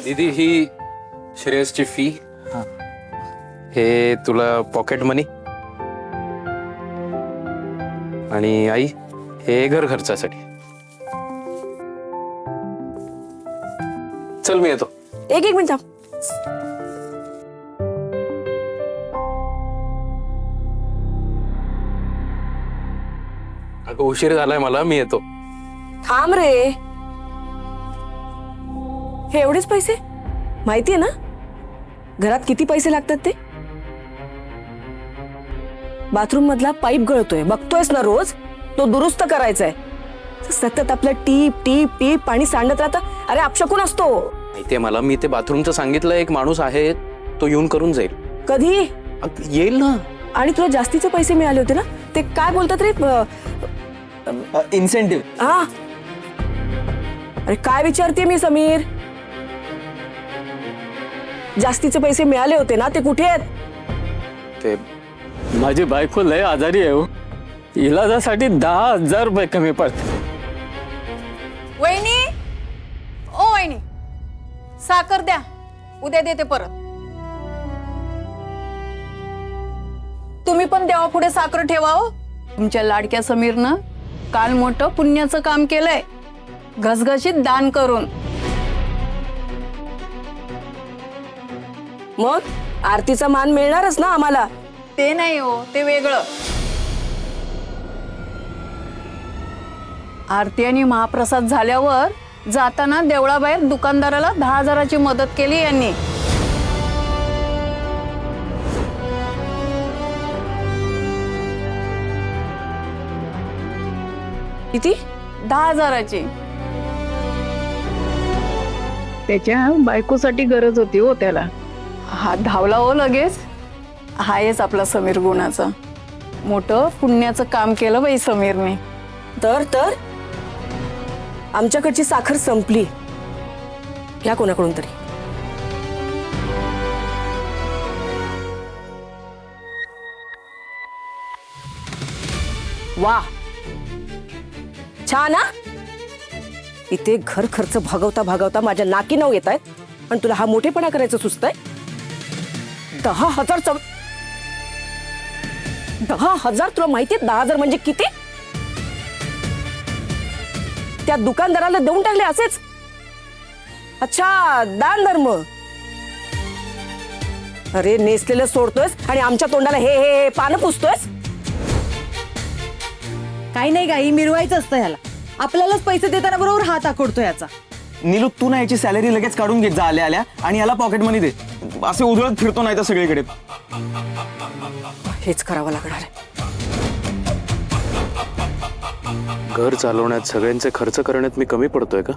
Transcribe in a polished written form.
दीदी ही श्रेयसची फी, हे तुला पॉकेट मनी, आणि आई हे घर खर्चासाठी. चल मी येतो. एक मिनिट थांब. अगं उशीर झालाय मला, मी येतो. थांब रे. हे एवढेच पैसे? माहितीये ना घरात किती पैसे लागतात ते? बाथरूम मधला पाईप गळतोय, बघतोयस ना रोज, तो दुरुस्त करायचाय. सतत आपलं टीप टीप टीप पाणी सांडत राहतं. अरे अपशकुन असतो. माहितीये मला, मी ते बाथरूमचं सांगितलं, एक माणूस आहे तो येऊन करून जाईल. कधी येईल ना. आणि तुला जास्तीचे पैसे मिळाले होते ना, ते काय बोलतात रे, इन्सेंटिव्ह. हा. अरे काय विचारते मी समीर, जास्तीचे पैसे मिळाले होते ना, ते कुठे आहेत? ते माझी बायको लय आजारी आहे हो. इलाजासाठी 10,000 रुपये कमी पडते. वहिनी, ओ वहिनी, साखर द्या, उद्या देते परत. तुम्ही पण देवा पुढे साखर ठेवा हो. तुमच्या लाडक्या समीरनं काल मोठं पुण्याचं काम केलंय, घसघशीत दान करून. मग आरतीचा मान मिळणारच ना आम्हाला. ते नाही हो, ते वेगळं. आरती आणि महाप्रसाद झाल्यावर जाताना देवळाबाहेर दुकानदाराला 10,000ची मदत केली यांनी. किती? 10,000ची. त्याच्या बायकोसाठी गरज होती हो त्याला. हा धावला हो लगेच. हायच आपला समीर गुणाचा. मोठं पुण्याचं काम केलं बाई समीरने. तर आमच्याकडची साखर संपली. घ्या कोणाकडून तरी. वा, छान. हा इथे घर खर्च भागवता भागवता माझ्या नाकी नऊ येत आहेत, पण तुला हा मोठेपणा करायचं सुचतंय. 10,000. 10,000 तुला माहितीये 10,000 म्हणजे किती? त्या दुकानदाराला देऊन टाकले असेच. अच्छा, दान धर्म. अरे नेसलेलं सोडतोयस आणि आमच्या तोंडाला हे हे हे पानं पुसतोयस. काही नाही गाई, मिरवायचं असतं ह्याला. आपल्यालाच पैसे देताना बरोबर हात आखडतो याचा. नीलू, तू ना याची सॅलरी लगेच काढून घेत जा आल्या आल्या, आणि याला पॉकेट मनी दे. असे उधळत फिरतो नाही तर सगळीकडे. हेच करावं लागणार आहे. घर चालवण्यात, सगळ्यांचे खर्च करण्यात मी कमी पडतोय का?